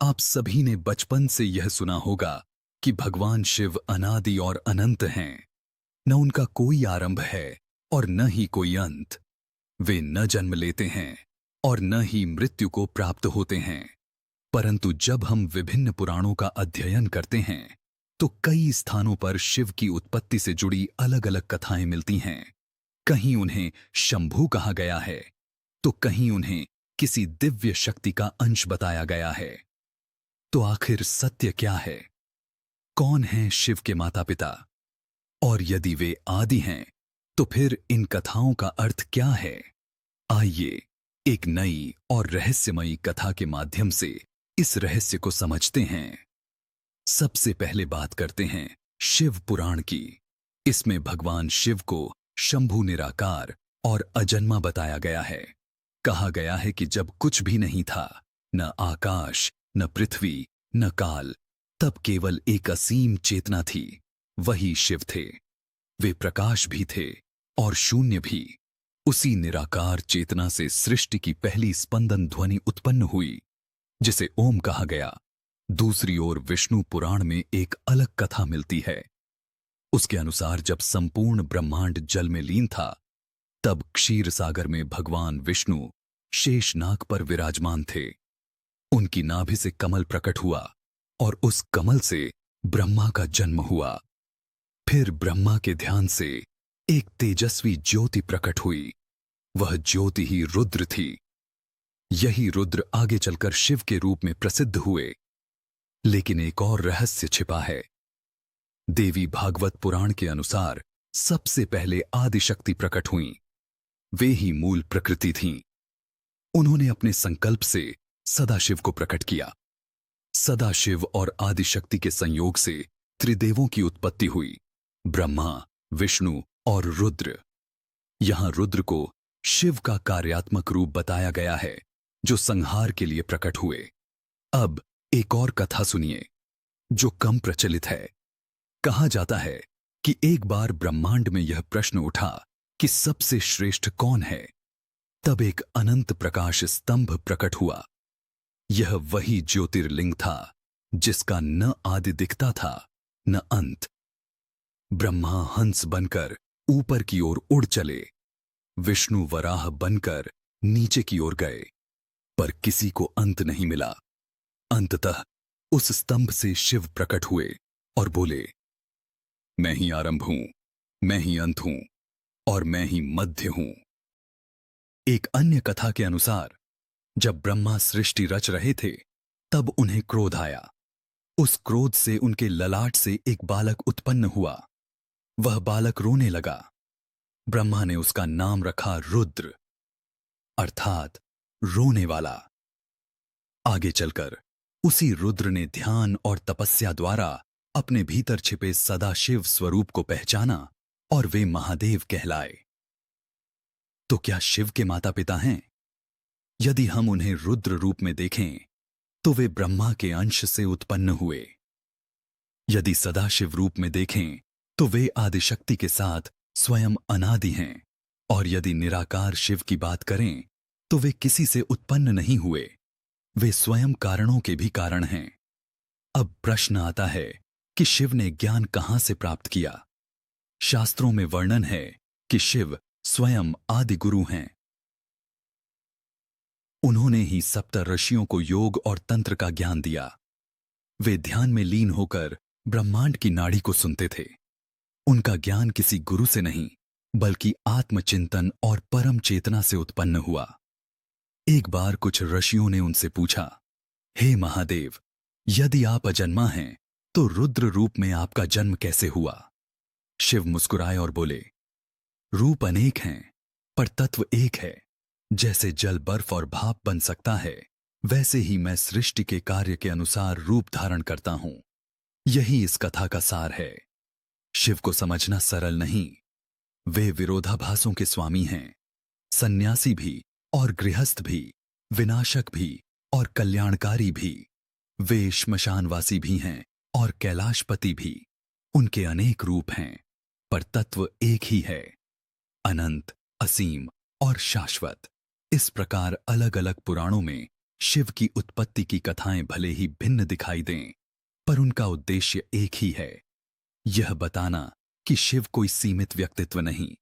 आप सभी ने बचपन से यह सुना होगा कि भगवान शिव अनादि और अनंत हैं। न उनका कोई आरंभ है और न ही कोई अंत। वे न जन्म लेते हैं और न ही मृत्यु को प्राप्त होते हैं। परंतु जब हम विभिन्न पुराणों का अध्ययन करते हैं तो कई स्थानों पर शिव की उत्पत्ति से जुड़ी अलग अलग कथाएं मिलती हैं। कहीं उन्हें शंभू कहा गया है तो कहीं उन्हें किसी दिव्य शक्ति का अंश बताया गया है। तो आखिर सत्य क्या है? कौन हैं शिव के माता पिता? और यदि वे आदि हैं तो फिर इन कथाओं का अर्थ क्या है? आइए एक नई और रहस्यमयी कथा के माध्यम से इस रहस्य को समझते हैं। सबसे पहले बात करते हैं शिव पुराण की। इसमें भगवान शिव को शंभु निराकार और अजन्मा बताया गया है। कहा गया है कि जब कुछ भी नहीं था, न आकाश, न पृथ्वी, न काल, तब केवल एक असीम चेतना थी। वही शिव थे। वे प्रकाश भी थे और शून्य भी। उसी निराकार चेतना से सृष्टि की पहली स्पंदन ध्वनि उत्पन्न हुई, जिसे ओम कहा गया। दूसरी ओर विष्णु पुराण में एक अलग कथा मिलती है। उसके अनुसार जब संपूर्ण ब्रह्मांड जल में लीन था, तब क्षीर सागर में भगवान विष्णु शेषनाग पर विराजमान थे। उनकी नाभि से कमल प्रकट हुआ और उस कमल से ब्रह्मा का जन्म हुआ। फिर ब्रह्मा के ध्यान से एक तेजस्वी ज्योति प्रकट हुई। वह ज्योति ही रुद्र थी। यही रुद्र आगे चलकर शिव के रूप में प्रसिद्ध हुए। लेकिन एक और रहस्य छिपा है। देवी भागवत पुराण के अनुसार सबसे पहले आदिशक्ति प्रकट हुईं। वे ही मूल प्रकृति थीं। उन्होंने अपने संकल्प से सदाशिव को प्रकट किया। सदाशिव और आदिशक्ति के संयोग से त्रिदेवों की उत्पत्ति हुई, ब्रह्मा, विष्णु और रुद्र। यहां रुद्र को शिव का कार्यात्मक रूप बताया गया है, जो संहार के लिए प्रकट हुए। अब एक और कथा सुनिए, जो कम प्रचलित है। कहा जाता है कि एक बार ब्रह्मांड में यह प्रश्न उठा कि सबसे श्रेष्ठ कौन है। तब एक अनंत प्रकाश स्तंभ प्रकट हुआ। यह वही ज्योतिर्लिंग था जिसका न आदि दिखता था न अंत। ब्रह्मा हंस बनकर ऊपर की ओर उड़ चले। विष्णु वराह बनकर नीचे की ओर गए, पर किसी को अंत नहीं मिला। अंततः उस स्तंभ से शिव प्रकट हुए और बोले, मैं ही आरंभ हूं, मैं ही अंत हूं और मैं ही मध्य हूं। एक अन्य कथा के अनुसार जब ब्रह्मा सृष्टि रच रहे थे, तब उन्हें क्रोध आया। उस क्रोध से उनके ललाट से एक बालक उत्पन्न हुआ। वह बालक रोने लगा। ब्रह्मा ने उसका नाम रखा रुद्र, अर्थात रोने वाला। आगे चलकर उसी रुद्र ने ध्यान और तपस्या द्वारा अपने भीतर छिपे सदाशिव स्वरूप को पहचाना और वे महादेव कहलाए। तो क्या शिव के माता पिता हैं? यदि हम उन्हें रुद्र रूप में देखें तो वे ब्रह्मा के अंश से उत्पन्न हुए। यदि सदाशिव रूप में देखें तो वे आदिशक्ति के साथ स्वयं अनादि हैं। और यदि निराकार शिव की बात करें तो वे किसी से उत्पन्न नहीं हुए। वे स्वयं कारणों के भी कारण हैं। अब प्रश्न आता है कि शिव ने ज्ञान कहां से प्राप्त किया? शास्त्रों में वर्णन है कि शिव स्वयं आदि गुरु हैं। उन्होंने ही सप्त ऋषियों को योग और तंत्र का ज्ञान दिया। वे ध्यान में लीन होकर ब्रह्मांड की नाड़ी को सुनते थे। उनका ज्ञान किसी गुरु से नहीं, बल्कि आत्मचिंतन और परम चेतना से उत्पन्न हुआ। एक बार कुछ ऋषियों ने उनसे पूछा, हे महादेव, यदि आप अजन्मा हैं तो रुद्र रूप में आपका जन्म कैसे हुआ? शिव मुस्कुराए और बोले, रूप अनेक हैं पर तत्व एक है। जैसे जल बर्फ और भाप बन सकता है, वैसे ही मैं सृष्टि के कार्य के अनुसार रूप धारण करता हूं। यही इस कथा का सार है। शिव को समझना सरल नहीं। वे विरोधाभासों के स्वामी हैं, सन्यासी भी और गृहस्थ भी, विनाशक भी और कल्याणकारी भी। वे श्मशानवासी भी हैं और कैलाशपति भी। उनके अनेक रूप हैं, पर तत्व एक ही है, अनंत, असीम और शाश्वत। इस प्रकार अलग अलग पुराणों में शिव की उत्पत्ति की कथाएं भले ही भिन्न दिखाई दें, पर उनका उद्देश्य एक ही है, यह बताना कि शिव कोई सीमित व्यक्तित्व नहीं,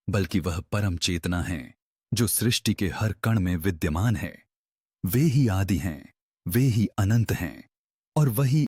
बल्कि वह परम चेतना है जो सृष्टि के हर कण में विद्यमान है। वे ही आदि हैं, वे ही अनंत हैं, और वही